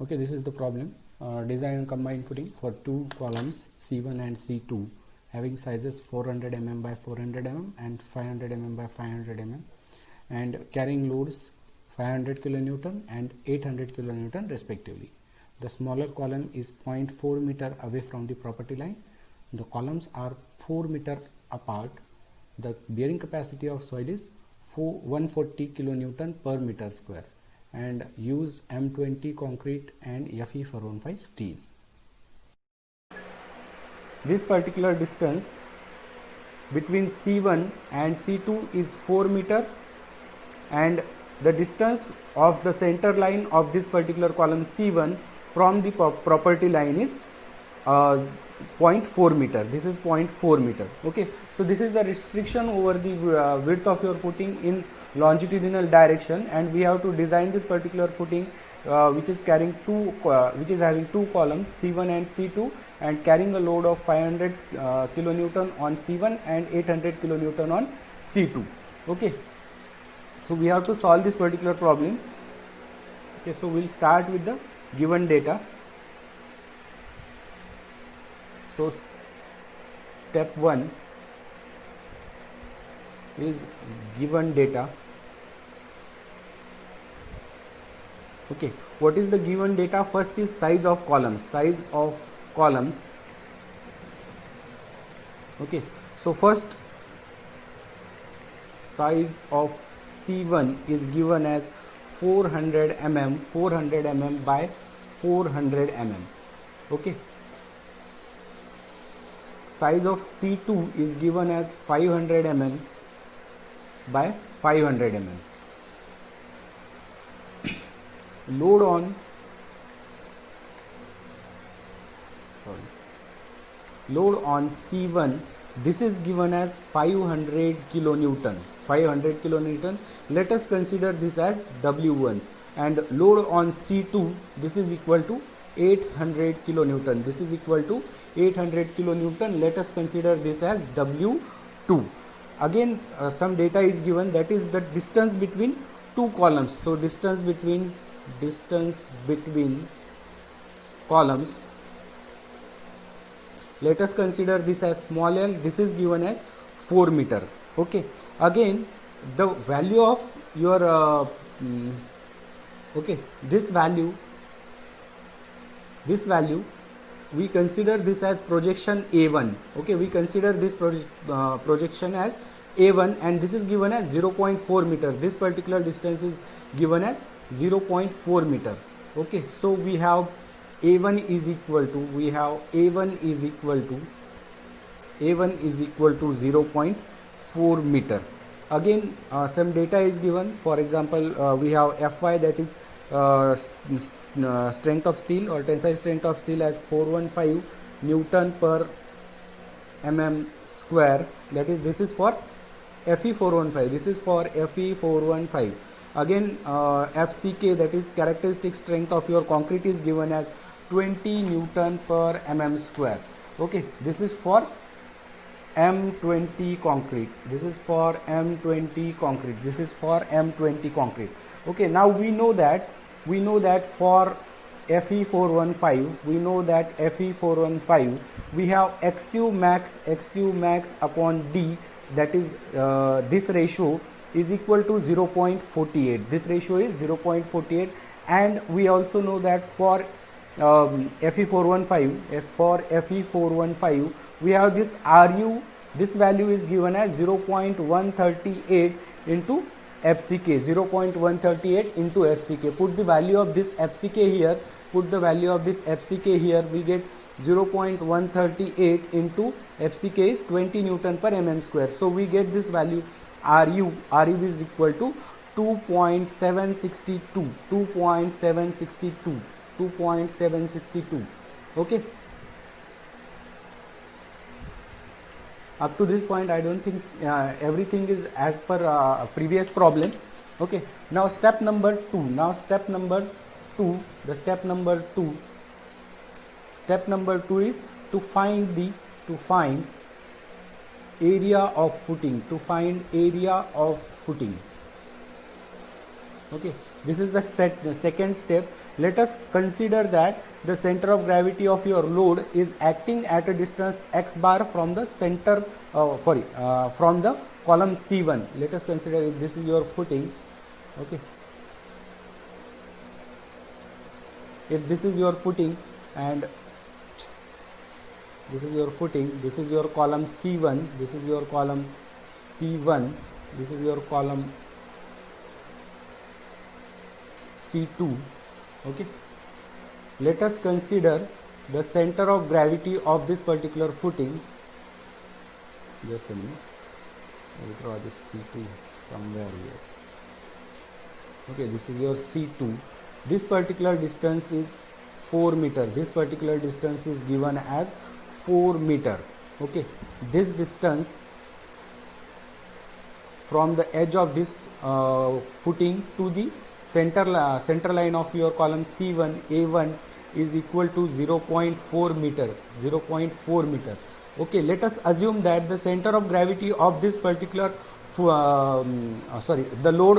Okay, this is the problem. Design combined footing for two columns C1 and C2 having sizes 400 mm by 400 mm and 500 mm by 500 mm and carrying loads 500 kilonewton and 800 kilonewton respectively. The smaller column is 0.4 meter away from the property line. The columns are 4 meter apart. The bearing capacity of soil is 140 kilonewton per meter square and use M20 concrete and Fe415 steel. This particular distance between C1 and C2 is 4 meter and the distance of the center line of this particular column C1 from the property line is 0.4 meter. This is 0.4 meter. Okay, so this is the restriction over the width of your footing in longitudinal direction, and we have to design this particular footing which is having two columns C1 and C2 and carrying a load of 500 kilonewton on C1 and 800 kilonewton on C2. Okay, so we have to solve this particular problem. Okay, so we'll start with the given data. So step 1 is given data. Okay, what is the given data? First is size of columns. Okay, so first size of C1 is given as 400 mm by 400 mm. Okay, size of C2 is given as 500 mm by 500 mm. Load on C1, this is given as 500 kilonewton. Let us consider this as W1, and load on C2, this is equal to 800 kilonewton. This is equal to 800 kilonewton. Let us consider this as W2. Again, some data is given, that is the distance between two columns. So distance between columns, let us consider this as small l. This is given as 4 meter. Okay, again the value of your this value we consider this as projection A1. Okay, we consider this projection as A1, and this is given as 0.4 meter. This particular distance is given as 0.4 meter. Okay, so we have A1 is equal to 0.4 meter. Again, some data is given. For example, we have Fy, that is strength of steel or tensile strength of steel as 415 Newton per mm square. That is, this is for Fe415. This is for Fe415. Again, FCK, that is characteristic strength of your concrete, is given as 20 Newton per mm square. Okay, this is for M20 concrete. This is for M20 concrete. Okay, now we know that for Fe415, we have XU max upon D, that is this ratio is equal to 0.48. This ratio is 0.48, and we also know that for Fe415, we have this RU. This value is given as 0.138 into FCK. 0.138 into FCK. Put the value of this FCK here. We get 0.138 into FCK is 20 Newton per mm square. So we get this value RU is equal to 2.762. Okay, up to this point I don't think everything is as per previous problem. Okay, now step number 2. Step number 2 is to find area of footing. Okay, This is the second step. Let us consider that the center of gravity of your load is acting at a distance x bar from the center, from the column C1. Let us consider if this is your footing. Okay. If this is your footing and this is your footing, this is your column C1, this is your column C1, this is your column C2. Okay. Let us consider the center of gravity of this particular footing. Just a minute. I will draw this C2 somewhere here. Okay, this is your C2. This particular distance is 4 meter. This particular distance is given as 4 meter. Okay, this distance from the edge of this footing to the center line of your column C1, A1 is equal to 0.4 meter. 0.4 meter. Okay, let us assume that the center of gravity of this particular the load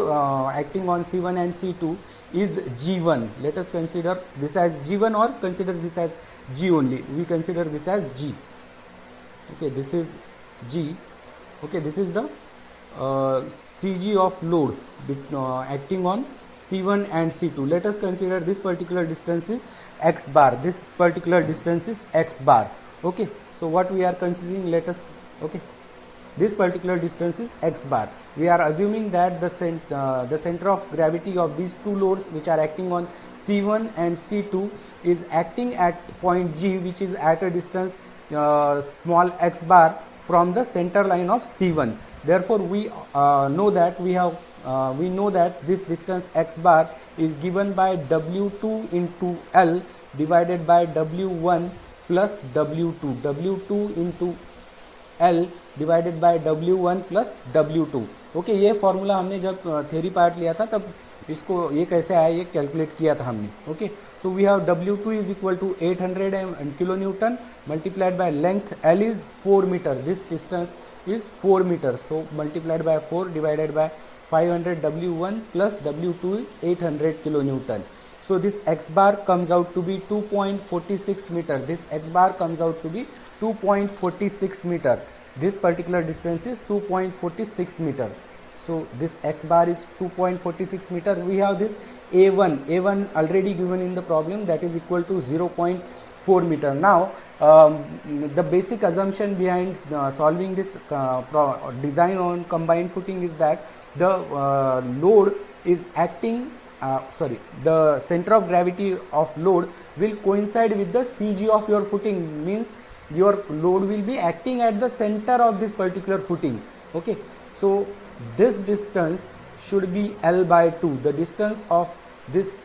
acting on C1 and C2 is G1. Let us consider this as G1 or consider this as G only. We consider this as G. Okay, this is G. Okay, this is the CG of load acting on C1 and C2. Let us consider this particular distance is x bar. This particular distance is x bar. Okay, so what we are considering, let us, okay, this particular distance is x bar. We are assuming that the center of gravity of these two loads which are acting on C1 and C2 is acting at point G, which is at a distance small x bar from the center line of C1. Therefore, we know that this distance x bar is given by W2 into L divided by W1 plus W2. W2 into L divided by W1 plus W2. Okay, ये formula हमने जब theory part लिया था तब इसको ये कैसे आया ये कैलकुलेट किया था हमने. Okay, so we have W2 is equal to 800 kilo newton multiplied by length L is 4 metre. This distance is 4 meters. So multiplied by 4 divided by 500 W1 plus W2 is 800 kilonewton. So this x bar comes out to be 2.46 meter. This x bar comes out to be 2.46 meter. This particular distance is 2.46 meter. So this x bar is 2.46 meter. We have this A1 already given in the problem, that is equal to 0.4 meter. Now the basic assumption behind solving this design on combined footing is that the load is acting the center of gravity of load will coincide with the CG of your footing, means your load will be acting at the center of this particular footing. Okay, so this distance should be L by 2. The distance of this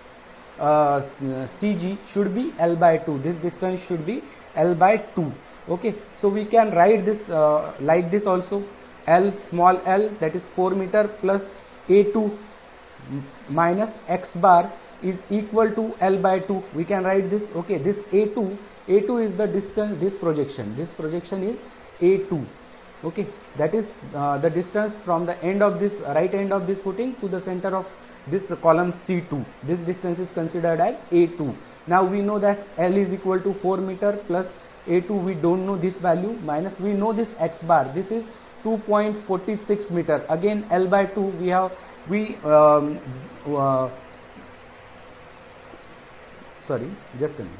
CG should be L by 2. This distance should be L by 2. Okay, so we can write this like this also. L, small l, that is 4 meter plus A2 minus x bar is equal to L by 2. We can write this. Okay, this A2 is the distance, this projection is A2. Okay, that is the distance from the end of this right end of this footing to the center of this column C2. This distance is considered as A2. Now we know that L is equal to 4 meter plus A2, we don't know this value, minus we know this x bar, this is 2.46 meter. Again L by 2 we have, just a minute.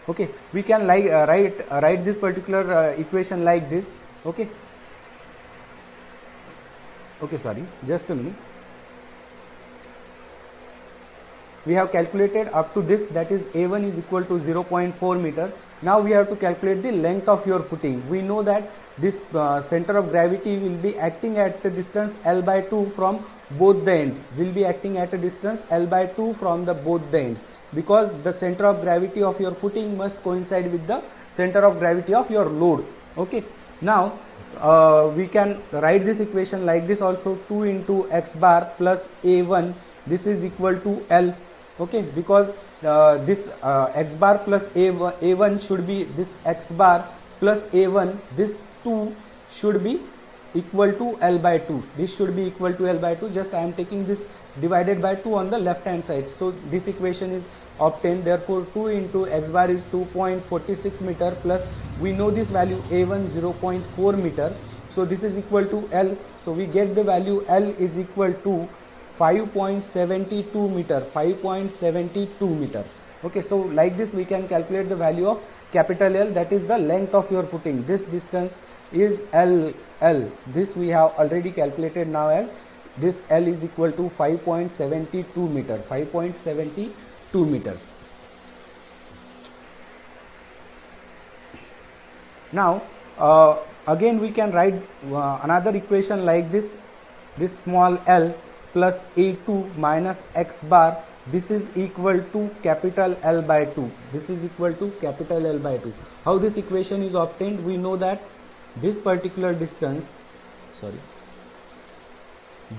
Okay, we can like write this particular equation like this. Okay, just a minute. We have calculated up to this, that is A1 is equal to 0.4 meter. Now we have to calculate the length of your footing. We know that this center of gravity will be acting at a distance L by 2 from both the ends. Will be acting at a distance L by 2 from the both the ends, because the center of gravity of your footing must coincide with the center of gravity of your load. Okay, now we can write this equation like this also. 2 into x bar plus A1, this is equal to L. Okay, because this x bar plus A1 should be this x bar plus A1, this 2 should be equal to L by 2. This should be equal to L by 2. Just I am taking this divided by 2 on the left hand side. So this equation is obtained. Therefore 2 into x bar is 2.46 meter plus we know this value A1 0.4 meter. So this is equal to L. So we get the value L is equal to 5.72 meter. 5.72 meter. Okay, so like this we can calculate the value of capital L, that is the length of your footing. This distance is L. This we have already calculated now as this L is equal to 5.72 meter. 5.72 meters. Now again we can write another equation like this. This small l plus A2 minus x bar, this is equal to capital L by 2. This is equal to capital L by 2. How this equation is obtained? We know that this particular distance,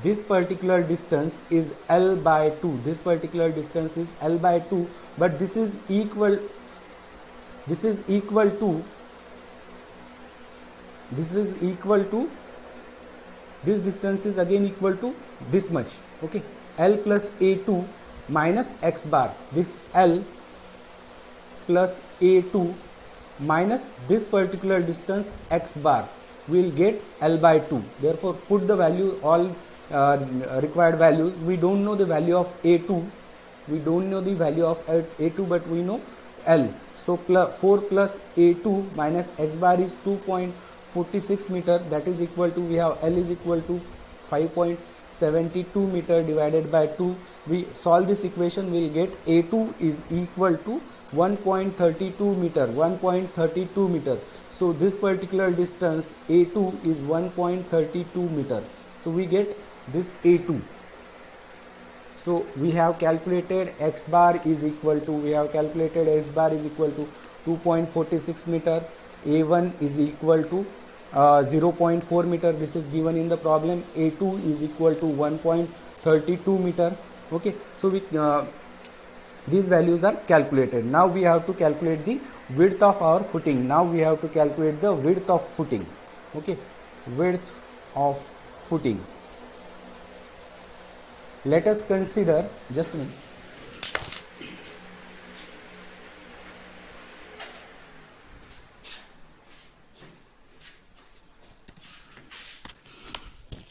this particular distance is L by 2. This particular distance is L by 2, but this is equal to this distance is again equal to this much. Okay, L plus A2 minus x bar. This L plus A2 minus this particular distance x bar will get L by 2. Therefore put the value, all required values. We don't know the value of A2. We don't know the value of A2, but we know L. So 4 plus A2 minus x bar is 2.46 meter. That is equal to, we have L is equal to 5.72 meter divided by 2. We solve this equation, we will get A2 is equal to 1.32 meter. 1.32 meter. So this particular distance A2 is 1.32 meter. So we get this A2. So we have calculated x bar is equal to, 2.46 meter. A1 is equal to 0.4 meter. This is given in the problem. A2 is equal to 1.32 meter. Okay, so we these values are calculated. Now we have to calculate the width of our footing. Okay, width of footing. Let us consider, just a minute.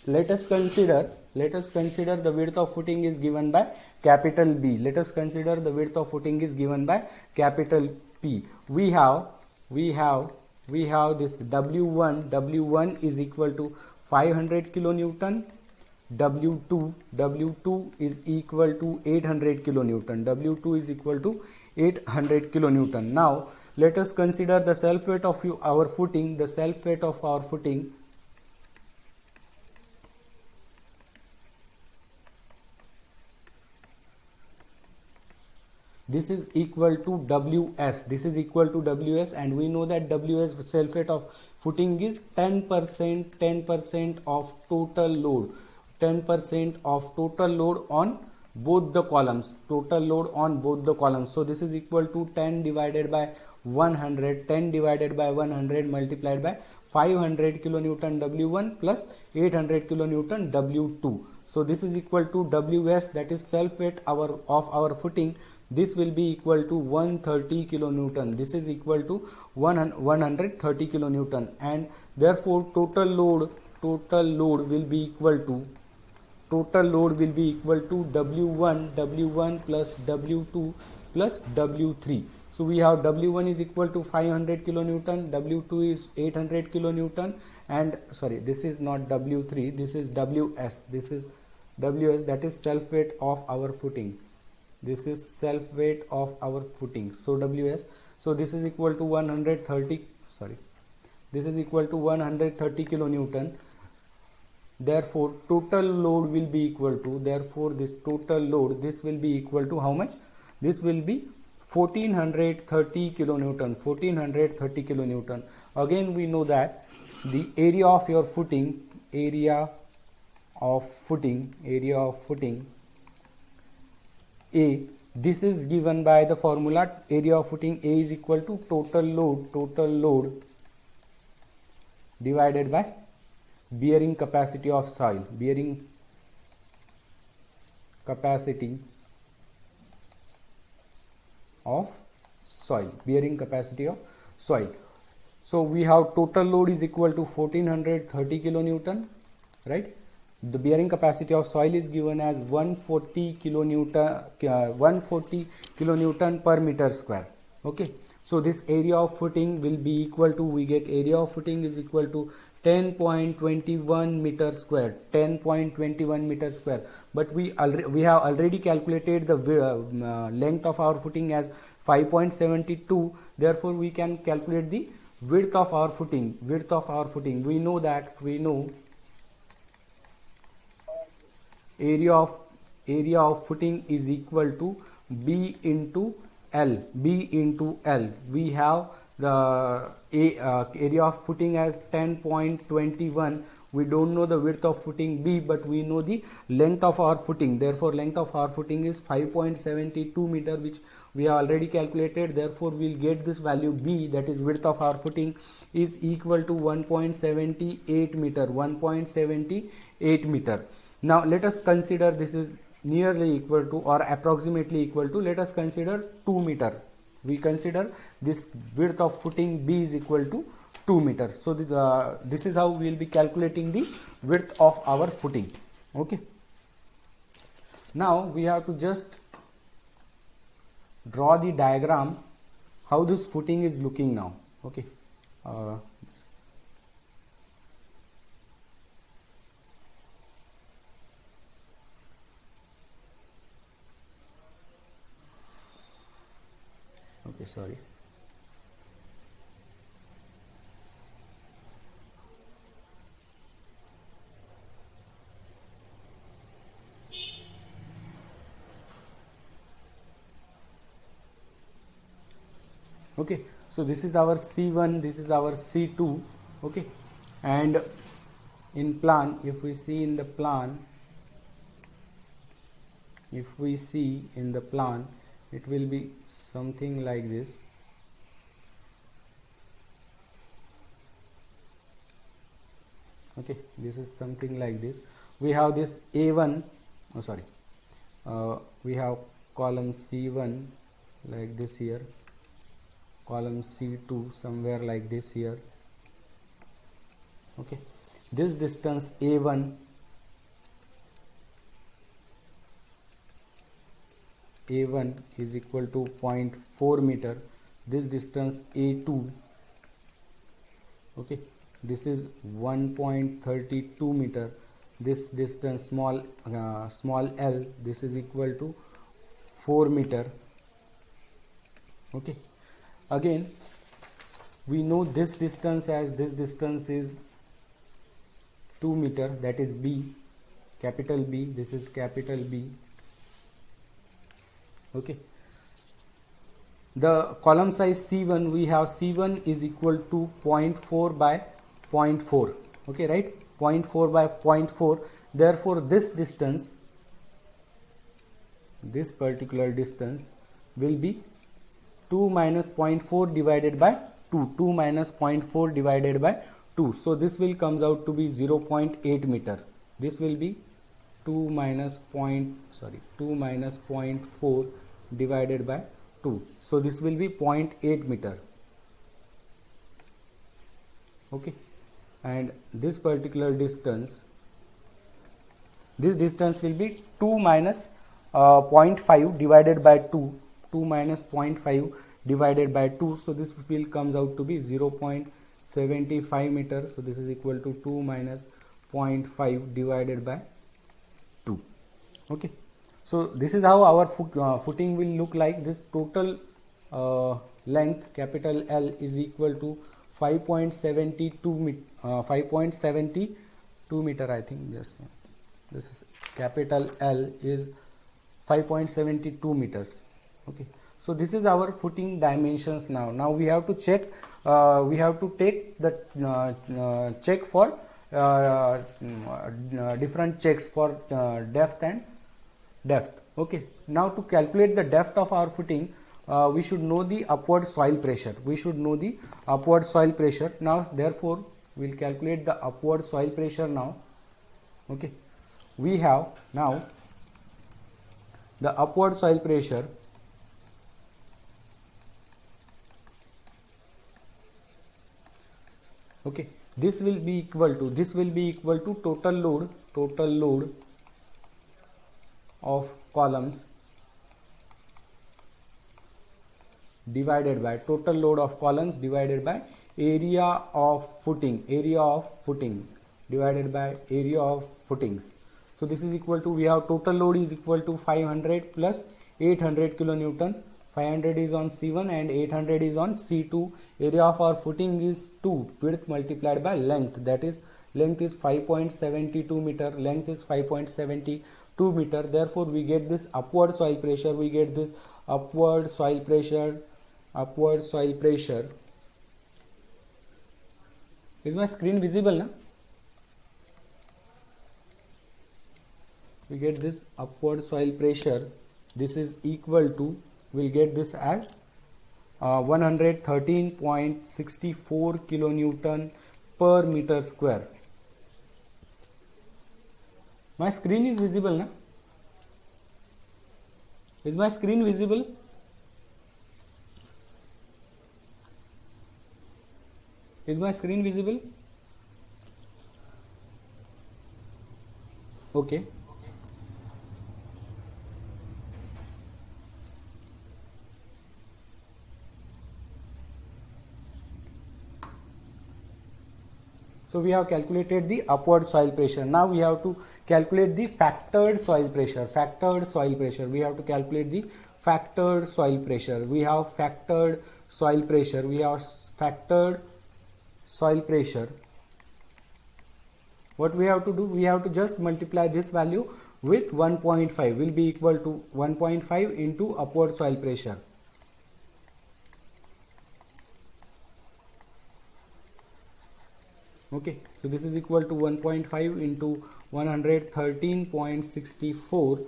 Let us consider the width of footing is given by capital B. Let us consider the width of footing is given by capital P. We have this W1 is equal to 500 kilonewton. W2 is equal to 800 kilonewton. W2 is equal to 800 kilonewton. Now let us consider the self weight of our footing. The self weight of our footing, this is equal to Ws. This is equal to Ws, and we know that Ws, self weight of footing, is 10% of total load. 10% of total load on both the columns. So this is equal to 10 divided by 100. 10 divided by 100 multiplied by 500 kilonewton W1 plus 800 kilonewton W2. So this is equal to Ws, that is self weight of our footing. This will be equal to 130 kilonewton. This is equal to 130 kilonewton, and therefore total load will be equal to W1 plus W2 plus W3. So we have W1 is equal to 500 kilonewton, W2 is 800 kilonewton, and this is not W3, this is Ws. This is Ws, that is self weight of our footing. This is self weight of our footing. So Ws. So this is equal to 130. This is equal to 130 kilonewton. Therefore total load will be equal to, this total load, this will be equal to how much? This will be 1430 kilonewton. 1430 kilonewton. Again we know that the area of your footing, A, this is given by the formula area of footing A is equal to total load divided by bearing capacity of soil. Bearing capacity of soil, bearing capacity of soil. So we have total load is equal to 1430 kilonewton, right? The bearing capacity of soil is given as 140 kilonewton per meter square. Okay, so this area of footing will be equal to, we get area of footing is equal to 10.21 meter square, 10.21 meter square. But we have already calculated the length of our footing as 5.72. Therefore, we can calculate the width of our footing. We know area of footing is equal to B into L. We have the area of footing as 10.21. We don't know the width of footing B, but we know the length of our footing. Therefore, length of our footing is 5.72 meter, which we have already calculated. Therefore, we'll get this value B, that is width of our footing, is equal to 1.78 meter. 1.78 meter. Now let us consider this is nearly equal to or approximately equal to, let us consider 2 meter. We consider this width of footing B is equal to 2 meter. So this is how we will be calculating the width of our footing. Okay. Now we have to just draw the diagram how this footing is looking now. Okay. Okay, sorry. Okay, so this is our C1, this is our C2. Okay, and in plan, if we see in the plan, it will be something like this. Okay, this is something like this. We have this A1, we have column C1 like this here, column C2 somewhere like this here. Okay, this distance A1 is equal to 0.4 meter. This distance A2, okay, this is 1.32 meter. This distance small l, this is equal to 4 meter. Okay, again we know this distance as, this distance is 2 meter, that is B, capital B, this is capital B. Okay, the column size C1, we have C1 is equal to 0.4 by 0.4. Okay, right, 0.4 by 0.4. Therefore, this distance, this particular distance will be 2 minus 0.4 divided by 2. 2 minus 0.4 divided by 2. So this will comes out to be 0.8 meter. This will be 2 minus 0.4 divided by 2. So this will be 0.8 meter. Okay, and this particular distance, this distance will be 2 minus 0.5 divided by 2. 2 minus 0.5 divided by 2. So this will comes out to be 0.75 meter. So this is equal to 2 minus 0.5 divided by 2. Okay, so this is how our footing will look like. This total length, capital L, is equal to 5.72 meter. I think just this is capital L is 5.72 meters. Okay, so this is our footing dimensions. Now we have to check, we have to take the check for different checks for depth and depth. Okay, now to calculate the depth of our footing, we should know the upward soil pressure. Now therefore we will calculate the upward soil pressure now. Okay, we have now the upward soil pressure okay, this will be equal to total load of columns divided by area of footing divided by area of footings. So this is equal to, we have total load is equal to 500 plus 800 kilonewton. 500 is on C1 and 800 is on C2. Area of our footing is 2, width multiplied by length, that is length is 5.72 meter, length is 5.72 meter. Therefore we get this upward soil pressure, Is my screen visible now? We get this upward soil pressure, this is equal to, we'll get this as 113.64 kilonewton per meter square. My screen is visible now? Is my screen visible? Is my screen visible? Okay. So we have calculated the upward soil pressure. Now we have to calculate the factored soil pressure. We have to calculate the factored soil pressure. We have factored soil pressure. What we have to do? We have to just multiply this value with 1.5. Will be equal to 1.5 into upward soil pressure. Okay, so this is equal to 1.5 into 113.64.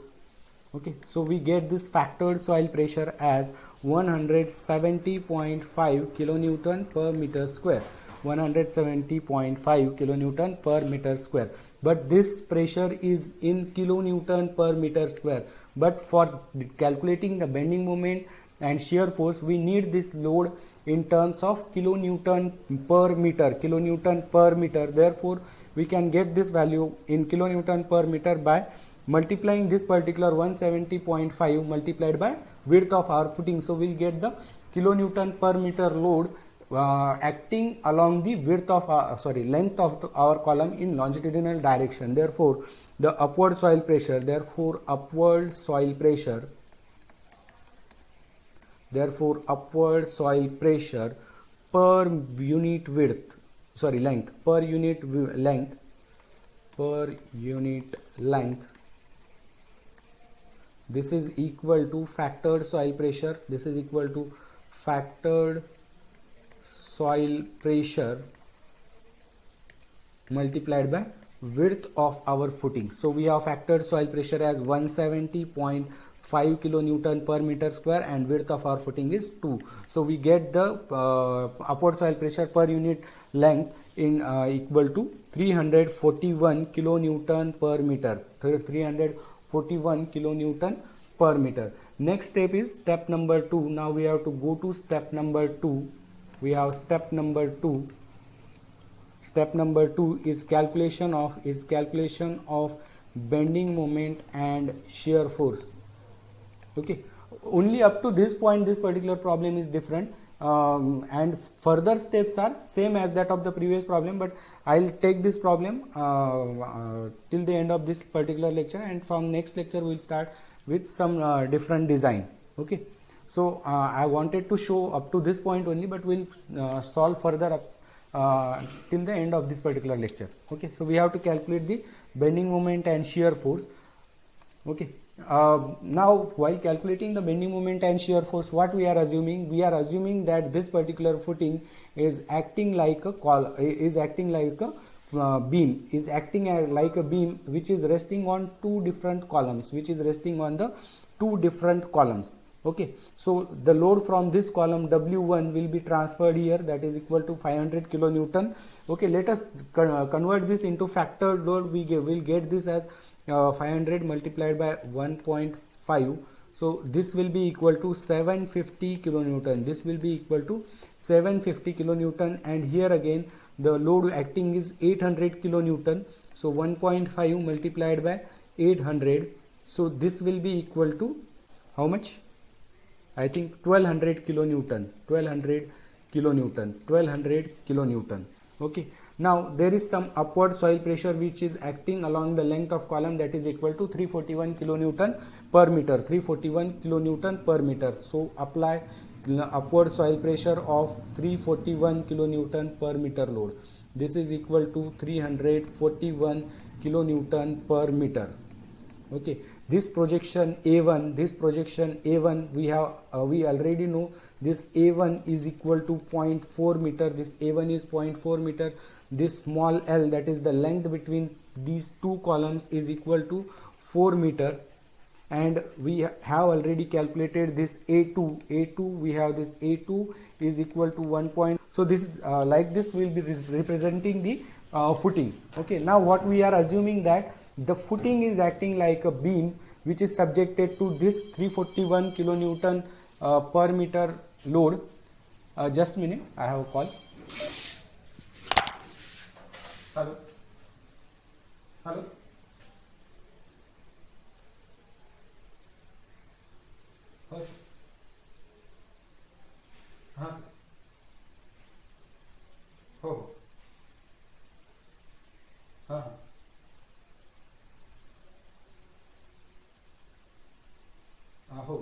Okay, so we get this factored soil pressure as 170.5 kilonewton per meter square. 170.5 kilonewton per meter square. But this pressure is in kilonewton per meter square. But for calculating the bending moment and shear force, we need this load in terms of kilonewton per meter. Therefore we can get this value in kilonewton per meter by multiplying this particular 170.5 multiplied by width of our footing. So we'll get the kilonewton per meter load acting along the width of length of our column in longitudinal direction. Therefore the upward soil pressure per unit length, this is equal to factored soil pressure. This is equal to factored soil pressure multiplied by width of our footing. So we have factored soil pressure as 170.5 kilonewton per meter square and width of our footing is 2. So we get the upward soil pressure per unit length in equal to 341 kilonewton per meter. 341 kilonewton per meter. Next step is step number 2. Now we have to go to step number 2. We have step number 2. Step number 2 is calculation of bending moment and shear force. Okay, only up to this point this particular problem is different, and further steps are same as that of the previous problem, but I'll take this problem till the end of this particular lecture, and from next lecture we'll start with some different design. Okay, so I wanted to show up to this point only, but we'll solve further up till the end of this particular lecture. Okay, so we have to calculate the bending moment and shear force. Okay, now while calculating the bending moment and shear force, what we are assuming? We are assuming that this particular footing is acting like a beam which is resting on two different columns. Okay, so the load from this column W1 will be transferred here, that is equal to 500 kilonewton. Okay, let us convert this into factored load. We'll get this as 500 multiplied by 1.5 1.5. So this will be equal to 750 kilonewton. This will be equal to 750 kilonewton, and here again the load acting is 800 kilonewton. So 1.5 multiplied by 800. So this will be equal to how much? I think 1200 kilonewton. 1200 kilonewton. 1200 kilonewton. Okay. Now there is some upward soil pressure which is acting along the length of column, that is equal to 341 kilonewton per meter. 341 kilonewton per meter. So apply upward soil pressure of 341 kilonewton per meter load. This is equal to 341 kilonewton per meter. Okay. This projection A1, we already know this A1 is equal to 0.4 meter. This A1 is 0.4 meter. This small l, that is the length between these two columns, is equal to 4 meter. And we have already calculated this A2. We have this A2 is equal to 1. So this is like this will be representing the footing. Okay. Now what we are assuming that the footing is acting like a beam which is subjected to this 341 kilonewton per meter load. Just a minute, I have a call. Hello. Hello. हाँ sir, हो हाँ हाँ हो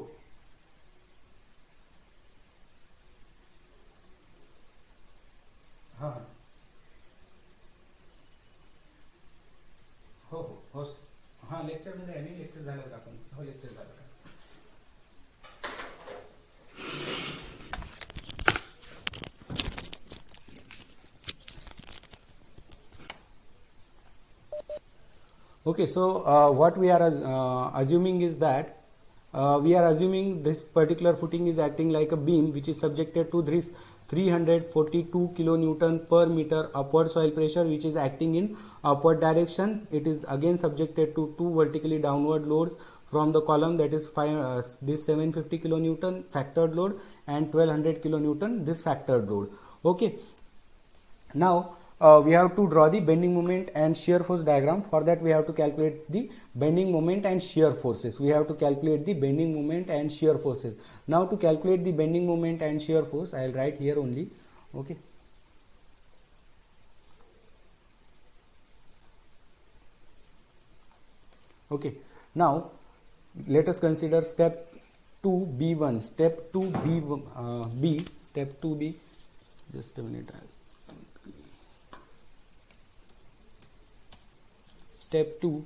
हाँ हो हो हाँ लेक्चरमध्ये आहे मी. लेक्चर झालं का आपण? हो लेक्चर झालं का? Okay, so what we are assuming is that we are assuming this particular footing is acting like a beam which is subjected to this 342 kilonewton per meter upward soil pressure which is acting in upward direction. It is again subjected to two vertically downward loads from the column, that is this 750 kilonewton factored load and 1200 kilonewton this factored load. Okay. Now we have to draw the bending moment and shear force diagram. For that we have to calculate the bending moment and shear forces. We have to calculate the bending moment and shear forces. Now to calculate the bending moment and shear force, I will write here only. Okay. Okay. Now let us consider step 2B1. Step 2B, step 2B. Just a minute. Step 2,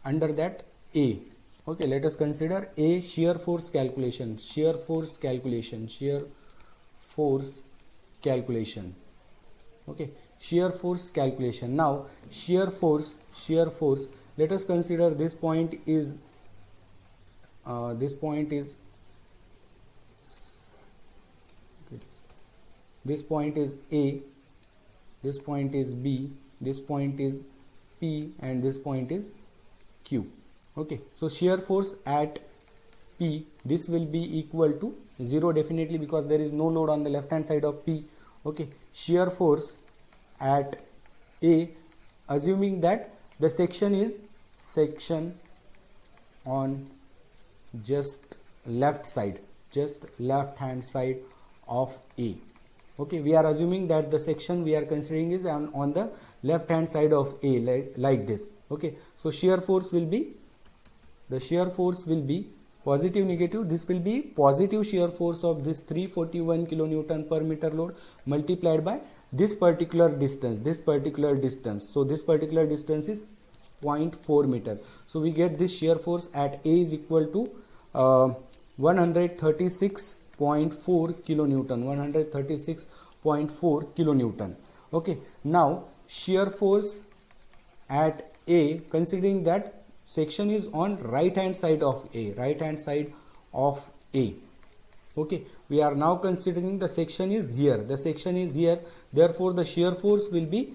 under that A. Okay, let us consider A, shear force calculation. Shear force calculation. Shear force calculation. Okay, shear force calculation. Now shear force. Let us consider this point is this point is A, this point is B, this point is P, and this point is Q. Okay, so shear force at P, this will be equal to 0 definitely, because there is no load on the left hand side of P. Okay, shear force at A, assuming that the section is on just left hand side of A. Okay, we are assuming that the section we are considering is on the left hand side of A, like this. Okay, so shear force will be, the shear force will be positive, negative. This will be positive shear force of this 341 kilonewton per meter load multiplied by this particular distance. So this particular distance is 0.4 meter. So we get this shear force at A is equal to 136.4 kilonewton. 136.4 kilonewton. Okay, now shear force at A, considering that section is on right hand side of A. Okay, we are now considering the section is here. Therefore the shear force will be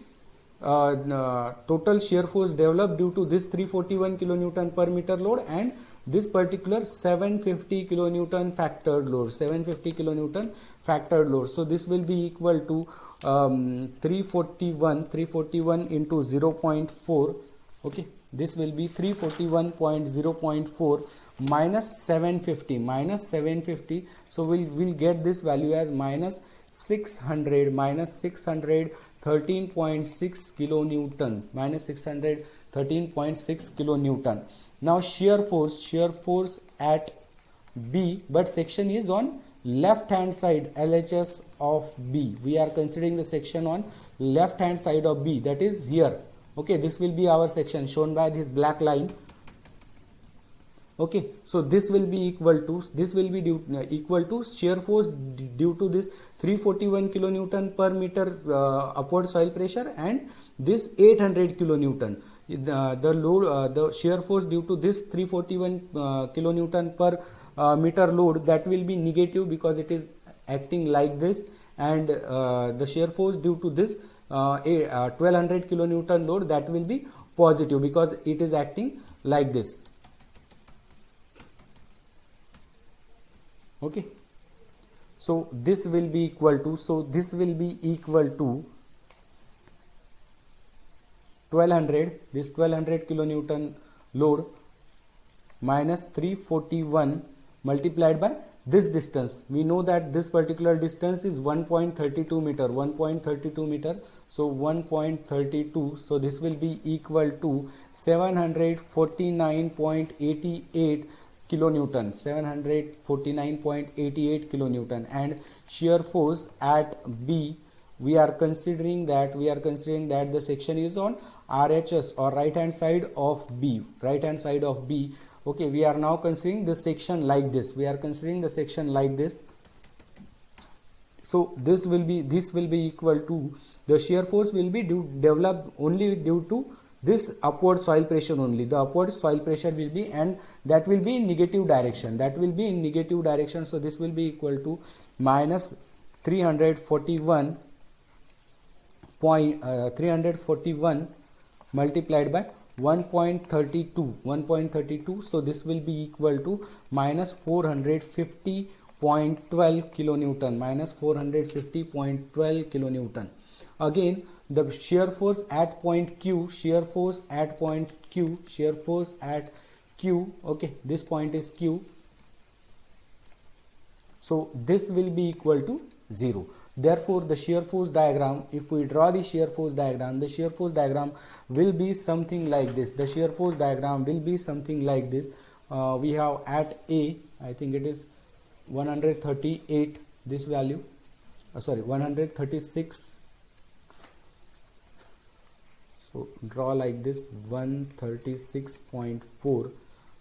total shear force developed due to this 341 kilonewton per meter load and this particular 750 kilonewton factored load, 750 kilonewton factored load. So this will be equal to 341 into 0.4. Okay, this will be 341.0.4 minus 750. So we'll get this value as minus 613.6 kilonewton, minus 613.6 kilonewton. Now shear force at B, but section is on left hand side, LHS of B. We are considering the section on left hand side of B, that is here. Okay, this will be our section shown by this black line. Okay, so this will be equal to shear force due to this 341 kilonewton per meter upward soil pressure, and this 800 kilonewton. The shear force due to this 341 kilonewton per meter load, that will be negative because it is acting like this, and the shear force due to this 1200 kilonewton load, that will be positive because it is acting like this. Okay, so this will be equal to 1200, this 1200 kilonewton load minus 341 multiplied by this distance. We know that this particular distance is 1.32 meter, 1.32 meter. So 1.32, so this will be equal to 749.88 kilonewton, 749.88 kilonewton. And shear force at B, we are considering that the section is on RHS or right hand side of B, Okay, we are now considering the section like this. So this will be equal to, the shear force will be developed only due to this upward soil pressure only. The upward soil pressure will be, and that will be in negative direction. So this will be equal to minus 341 multiplied by 1.32. So this will be equal to minus 450.12 kilonewton, Again, the shear force at point Q, okay, this point is Q. So this will be equal to 0. Therefore, the shear force diagram, if we draw the shear force diagram, the shear force diagram will be something like this. We have at A, I think it is 138, this value, 136. So draw like this, 136.4.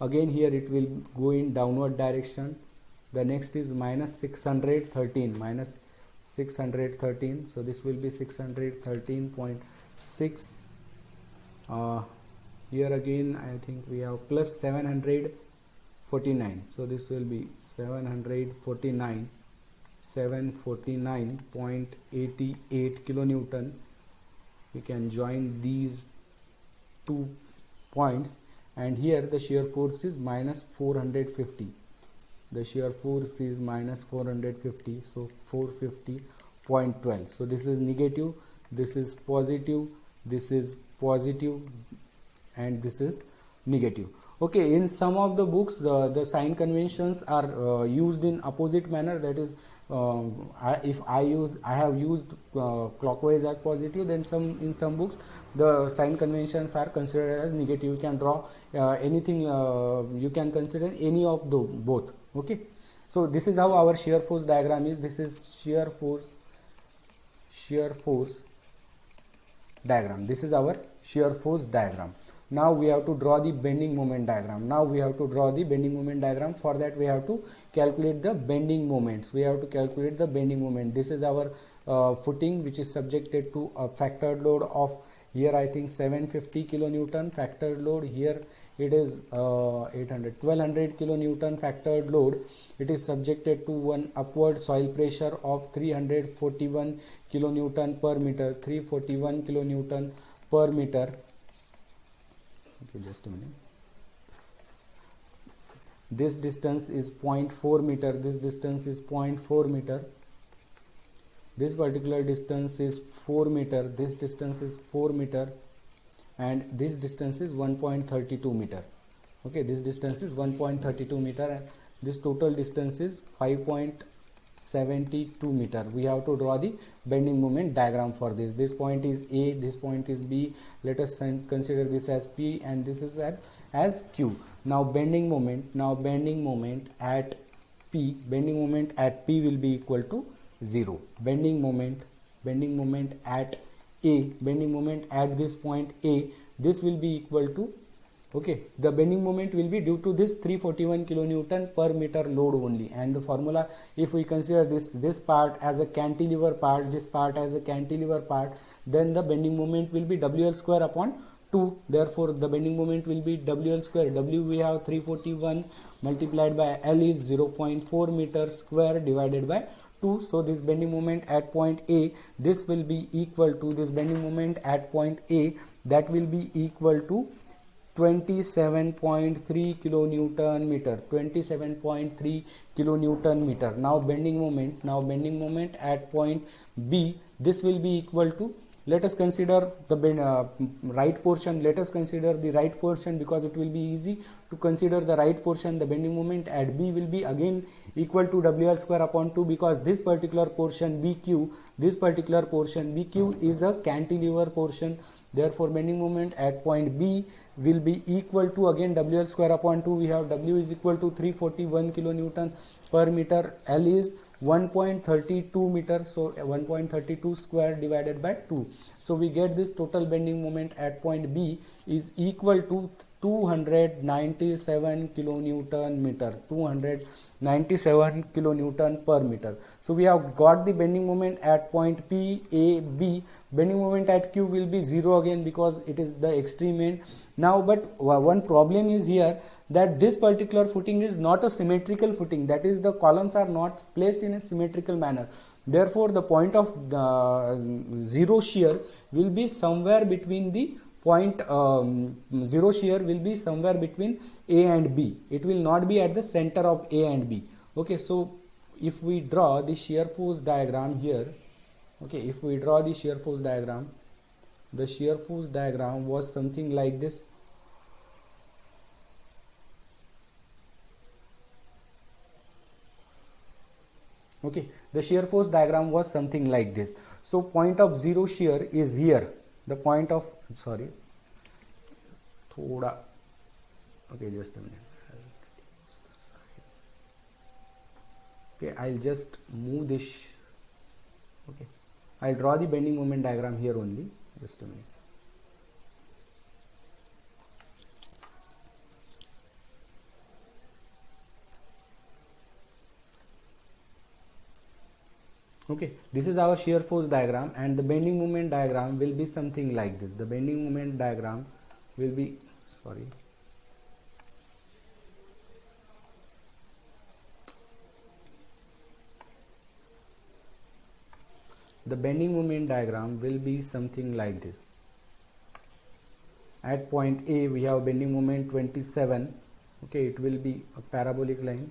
Again here it will go in downward direction. The next is minus 613, so this will be 613.6. Here again I think we have plus 749, so this will be 749.88 kilonewton. We can join these 2 points, and here the shear force is minus 450. So 450.12. So this is negative, this is positive, and this is negative. Okay, in some of the books the sign conventions are used in opposite manner, that is I have used clockwise as positive, then in some books the sign conventions are considered as negative. You can draw anything, you can consider any of both. Okay, so this is how our shear force diagram is. This is shear force diagram. This is our shear force diagram. Now we have to draw the bending moment diagram. For that we have to calculate the bending moments. This is our footing, which is subjected to a factored load of, here I think 750 kilonewton factored load. Here it is 1200 kilonewton factored load. It is subjected to one upward soil pressure of 341 kilonewton per meter. Okay, just a minute. this distance is 0.4 meter, this distance is 0.4 meter, this particular distance is 4 meter, this distance is 4 meter, and this distance is 1.32 meter. Okay, this distance is 1.32 meter and this total distance is 5.72 meter. We have to draw the bending moment diagram for this. This point is A, this point is B. Let us consider this as P and this is as Q. Now bending moment at P, will be equal to 0. Bending moment at A, bending moment at this point A, this will be equal to, okay, the bending moment will be due to this 341 kilonewton per meter load only, and the formula, if we consider this part as a cantilever part, this part as a cantilever part, then the bending moment will be WL square upon 2. Therefore the bending moment will be WL square. W we have 341 multiplied by L is 0.4 meter square divided by 2. So this bending moment at point A, this will be equal to this bending moment at point A, that will be equal to 27.3 kilonewton meter, 27.3 kilonewton meter. Now bending moment at point B, this will be equal to, let us consider the right portion. Let us consider the right portion because it will be easy to consider the right portion. The bending moment at B will be again equal to WL square upon 2 because this particular portion BQ is a cantilever portion. Therefore bending moment at point B will be equal to again WL square upon 2. We have W is equal to 341 kilonewton per meter. L is 1.32 meter, so 1.32 square divided by 2. So we get this total bending moment at point B is equal to 297 kilonewton meter, 297 kilonewton per meter. So we have got the bending moment at point P, A, B. Bending moment at Q will be 0 again because it is the extreme end. Now, but one problem is here that this particular footing is not a symmetrical footing. That is, the columns are not placed in a symmetrical manner. Therefore, the point of zero shear will be somewhere between the point zero shear will be somewhere between A and B. It will not be at the center of A and B. Okay, so if we draw the shear force diagram here, okay, if we draw the shear force diagram, the shear force diagram was something like this. Okay, the shear force diagram was something like this. So point of zero shear is here. The point of, sorry, thoda, okay, just a minute. Okay, I'll just move this. Okay, I'll draw the bending moment diagram here only. Just a minute. Okay, this is our shear force diagram and the bending moment diagram will be something like this. The bending moment diagram will be, sorry, the bending moment diagram will be something like this. At point A we have bending moment 27. Okay, it will be a parabolic line.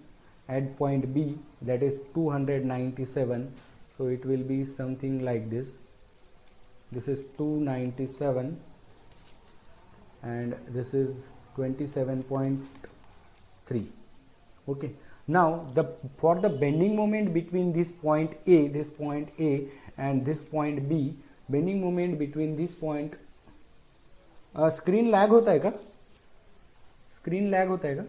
At point B, that is 297. So it will be something like this. This is 297 and this is 27.3. Okay, now for the bending moment between this point A and this point B, bending moment between this point, screen lag होता है क्या? Screen lag होता है क्या?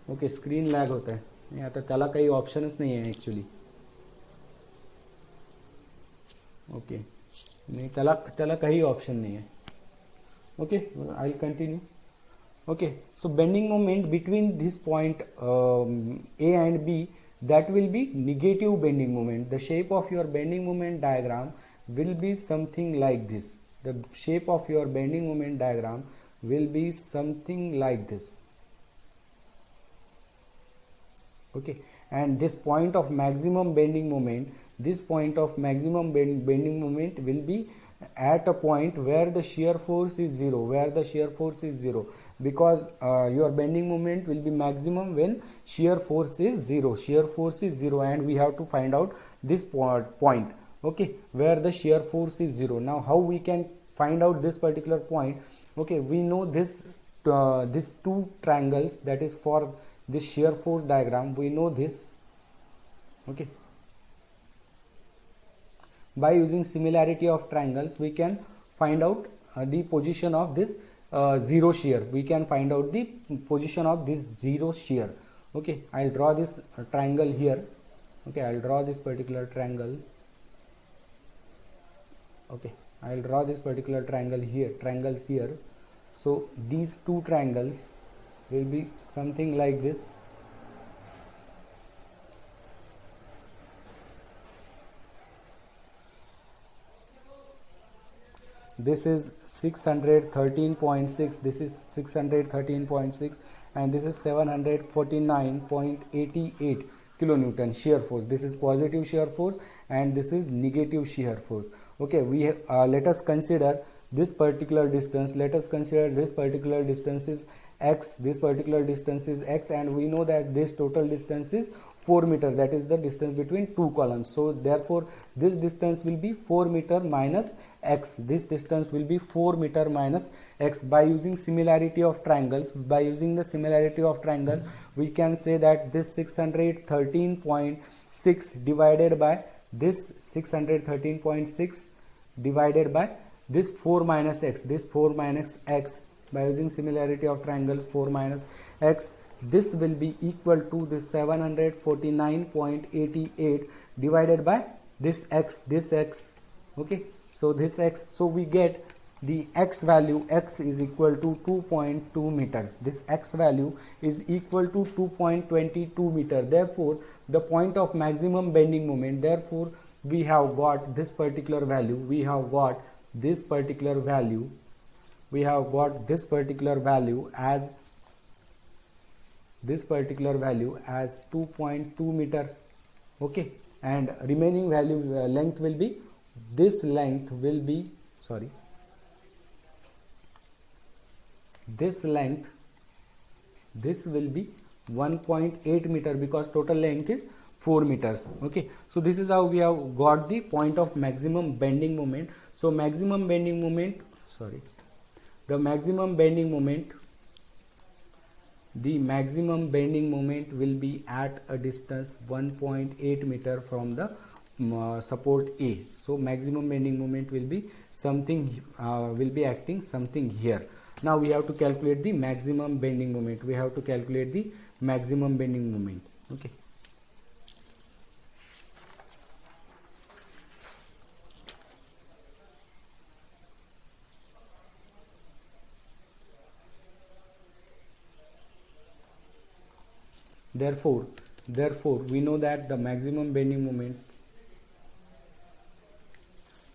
Okay, screen lag होता है. नाही आता त्याला काही ऑप्शनच नाही आहे ऍक्च्युली. ओके, नाही त्याला काही ऑप्शन नाही आहे. Okay, I will continue. Okay, so bending moment between this point A and B, that will be negative bending moment. The shape of your bending moment diagram will be something like this. The shape of your bending moment diagram will be something like this. Okay, and this point of maximum bending moment, this point of maximum bending moment will be at a point where the shear force is zero, because your bending moment will be maximum when shear force is zero, and we have to find out this point, okay, where the shear force is zero. Now how we can find out this particular point? Okay, we know this these two triangles, that is for this shear force diagram, we know this, okay. By using similarity of triangles, we can find out the position of this zero shear. We can find out the position of this zero shear. Okay, I'll draw this triangle here. Okay, I'll draw this particular triangle. Okay, I'll draw this particular triangle here, triangles here. So these two triangles will be something like this. This is 613.6, this is 613.6, and this is 749.88 kilonewton shear force. This is positive shear force and this is negative shear force. Okay, we let us consider this particular distance. Let us consider this particular distance is x, this particular distance is x, and we know that this total distance is 4 meter, that is the distance between two columns. So therefore this distance will be 4 meter minus x. This distance will be 4 meter minus x. By using similarity of triangles, we can say that this 613.6 divided by this 613.6 divided by this 4 minus x, this 4 minus x, by using similarity of triangles, 4 minus x, this will be equal to this 749.88 divided by this x, okay. So this x, so we get the x value, x is equal to 2.2 meters. This x value is equal to 2.22 meter. Therefore the point of maximum bending moment, therefore we have got this particular value, as 2.2 meter, okay, and remaining value length will be, this length will be 1.8 meter, because total length is 4 meters. Okay, so this is how we have got the point of maximum bending moment. So maximum bending moment, the maximum bending moment will be at a distance 1.8 meter from the support A. So maximum bending moment will be something, will be acting something here. Now we have to calculate the maximum bending moment. Okay. Therefore we know that the maximum bending moment,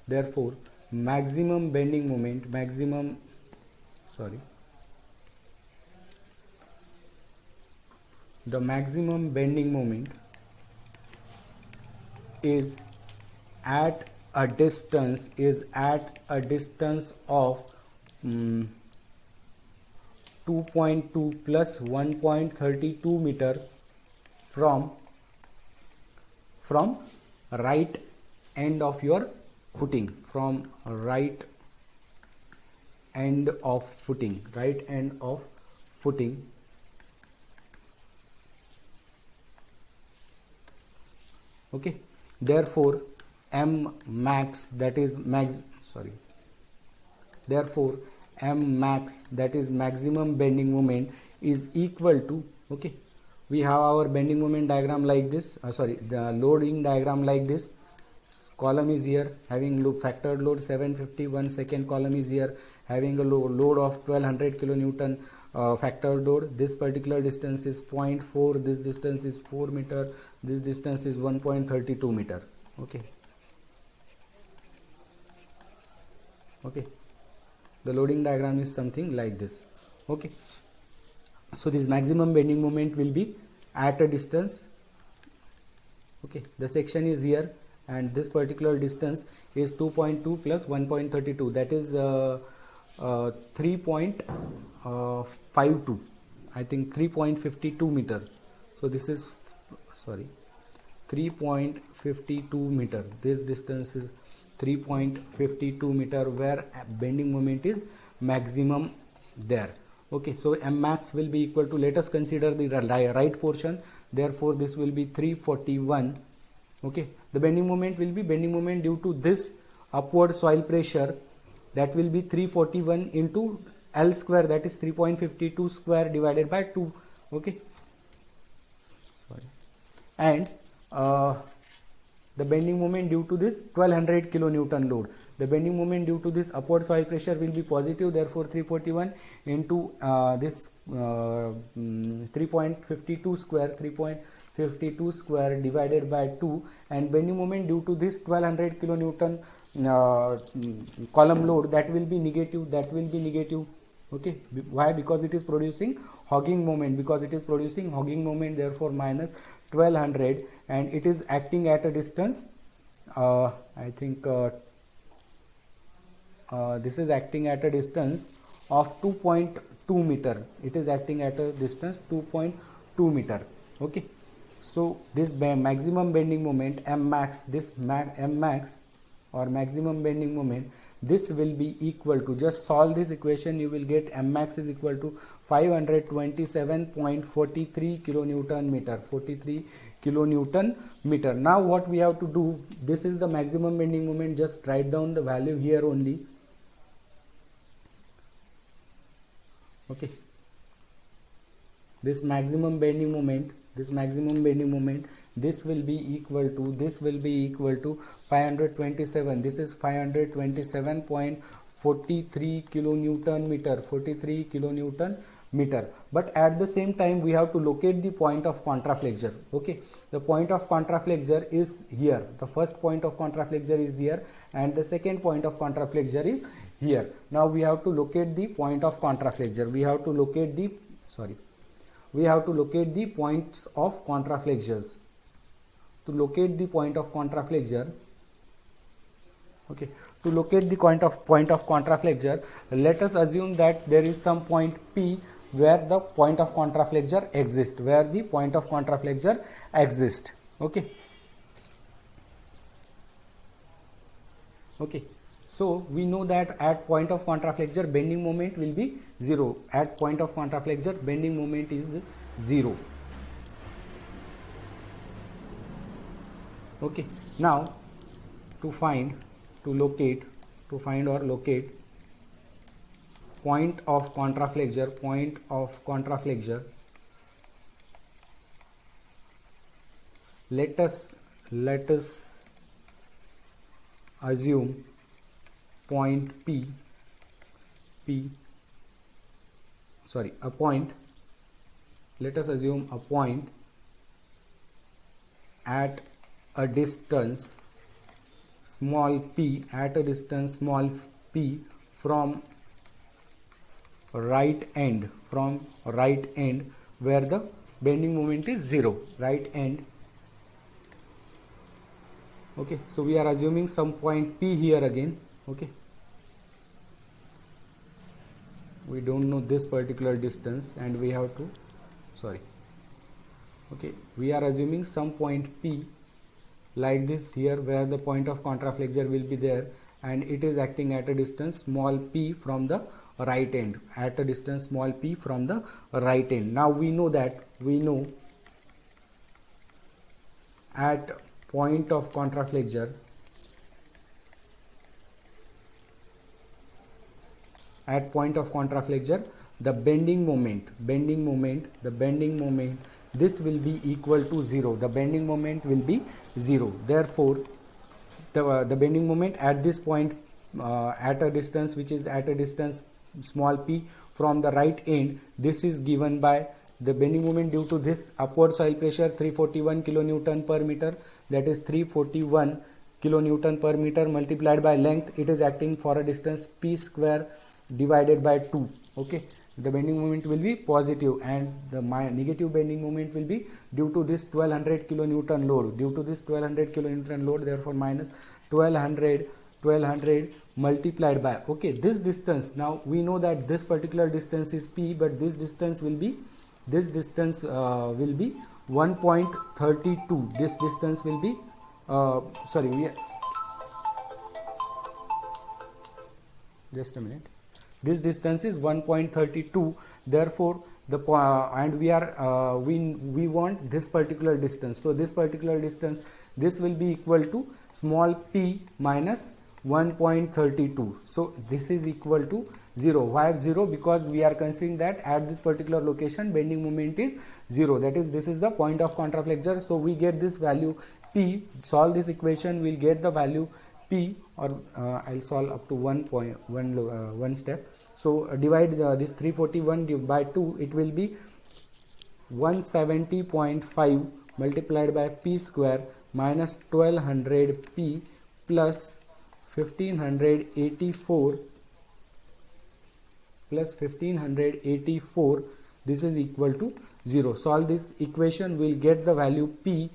the maximum bending moment is at a distance of 2.2 plus 1.32 meter from right end of your footing, right end of footing. Okay, therefore M max, that is maximum bending moment, is equal to, okay, we have our bending moment diagram like this, the loading diagram like this. Column is here having factored load 750, one second column is here having a load of 1200 kilonewton factored load. This particular distance is 0.4, this distance is 4 meter, this distance is 1.32 meter. Okay, the loading diagram is something like this. Okay, so this maximum bending moment will be at a distance, okay, the section is here and this particular distance is 2.2 plus 1.32, that is 3.52, I think 3.52 meter. So this is 3.52 meter. This distance is 3.52 meter, where bending moment is maximum there. Okay, so M max will be equal to, let us consider the right portion, therefore this will be 341. Okay, the bending moment will be bending moment due to this upward soil pressure, that will be 341 into L square, that is 3.52 square divided by 2. Okay, and the bending moment due to this 1200 kilonewton load, the bending moment due to this upward soil pressure will be positive, therefore 341 into this 3.52 square divided by 2, and bending moment due to this 1200 kilonewton column load, that will be negative, Okay, why? Because it is producing hogging moment, therefore minus 1200, and it is acting at a distance, I think this is acting at a distance of 2.2 meter. It is acting at a distance 2.2 meter. Okay, so this maximum bending moment M max, M max or maximum bending moment, this will be equal to, just solve this equation, you will get M max is equal to 527.43 kilonewton meter. Now what we have to do, this is the maximum bending moment, just write down the value here only. Okay, this maximum bending moment, this will be equal to 527, this is 527.43 kilonewton meter, but at the same time we have to locate the point of contraflexure. Okay, the point of contraflexure is here, the first point of contraflexure is here, and the second point of contraflexure is here. Now we have to locate the point of contraflexure, we have to locate the points of contraflexures. To locate the point of contraflexure, okay, to locate the point of contraflexure, let us assume that there is some point P where the point of contraflexure exists, okay, so we know that at point of contraflexure bending moment will be 0. At point of contraflexure bending moment is 0. Okay, now to find or locate point of contraflexure, let us assume point let us assume a point at a distance small p, from right end, where the bending moment is 0, right end. Okay, so we are assuming some point P here again. Okay, we don't know this particular distance and we have to, okay, we are assuming some point P like this here, where the point of contraflexure will be there, and it is acting at a distance small p from the right end, Now we know at point of contraflexure, the bending moment, this will be equal to 0. The bending moment will be 0. Therefore, the bending moment at this point, at a distance which is at a distance small p from the right end, this is given by the bending moment due to this upward soil pressure 341 kilonewton per meter, that is 341 kilonewton per meter multiplied by length. It is acting for a distance p square divided by 2. Okay, the bending moment will be positive, and the negative bending moment will be due to this 1200 kilonewton load. Due to this 1200 kilonewton load, therefore minus 1200 multiplied by, okay, this distance. Now we know that this particular distance is p, but this distance will be 1.32. This distance will be just a minute. This distance is 1.32. Therefore, and we want this particular distance. So this particular distance, this will be equal to small p minus 1.32. So this is equal to 0. Why 0? Because we are considering that at this particular location bending moment is 0. That is, this is the point of contraflexure. So we get this value p. Solve this equation, we'll get the value p, or I'll solve up to one step. So divide this 341 by 2, it will be 170.5 multiplied by p square minus 1200 p plus 1584 this is equal to 0. Solve this equation, we'll get the value p.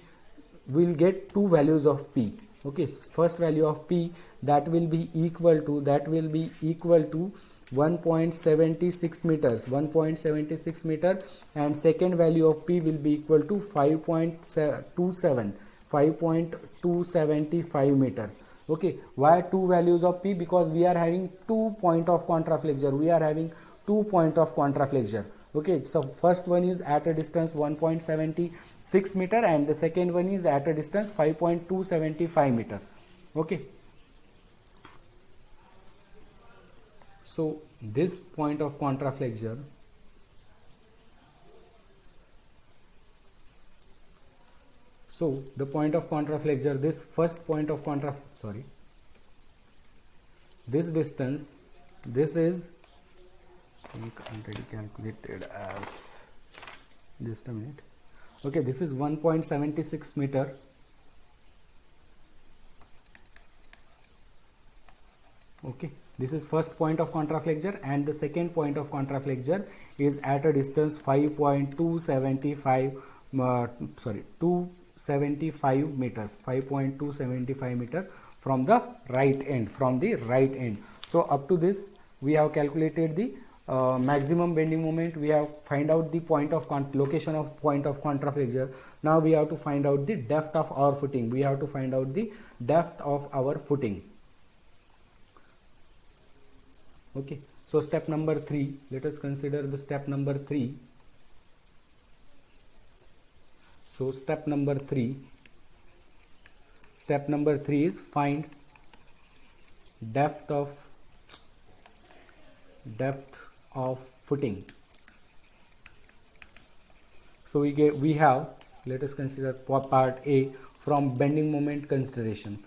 We'll get two values of p. Okay, first value of p, that will be equal to 1.76 meters, 1.76 meter, and second value of p will be equal to 5.275 meters. Okay, why two values of p? Because we are having 2 point of contraflexure. Okay, so first one is at a distance 1.76 meter, and the second one is at a distance 5.275 meter. Okay, so this point of contraflexure, so the point of contraflexure, this first point of this distance, this is already calculated as, just a minute. Okay, this is 1.76 meter. Okay, this is first point of contraflexure, and the second point of contraflexure is at a distance 275 meters, 5.275 meter from the right end. So up to this we have calculated the maximum bending moment. We have find out the point of location of point of contraflexure. Now we have to find out the depth of our footing. Okay, so step number 3, let us consider the step number 3. So step number 3 is find depth of footing. So we have, let us consider part A, from bending moment consideration.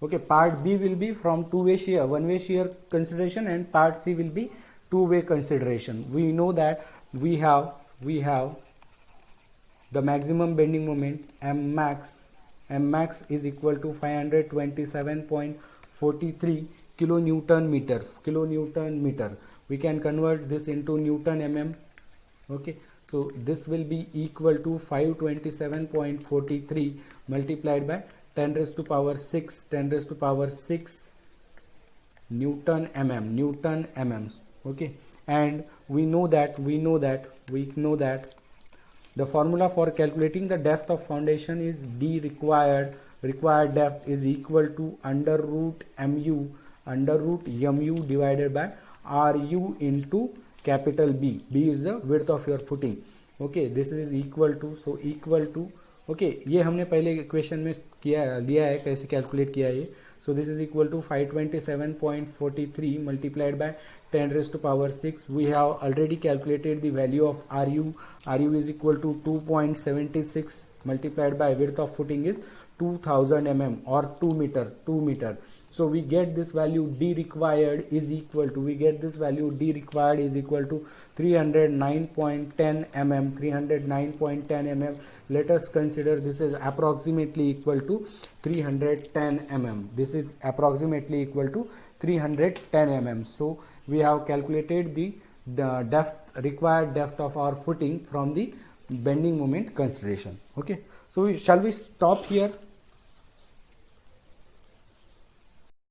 Okay, part B will be from one-way shear consideration, and part C will be two-way consideration. We know that we have the maximum bending moment M max is equal to 527.43 kilonewton meter. We can convert this into Newton mm. Okay, so this will be equal to 527.43 multiplied by 10 raised to power 6 Newton mm. Okay, and we know that the formula for calculating the depth of foundation is D required depth is equal to under root mu divided by RU into capital B. B is the width of your footing. Okay, this is equal to, okay, ये हमने पहले equation में लिया है, कैसे calculate किया है ये. So this is equal to 527.43 multiplied by 10 raised to power 6. We have already calculated the value of RU. RU is equal to 2.76 multiplied by width of footing is 2000 mm or 2 meter. So we get this value D required is equal to, 309.10 mm. Let us consider this is approximately equal to 310 mm. This is approximately equal to 310 mm. So we have calculated the required depth of our footing from the bending moment consideration. Okay, so shall we stop here?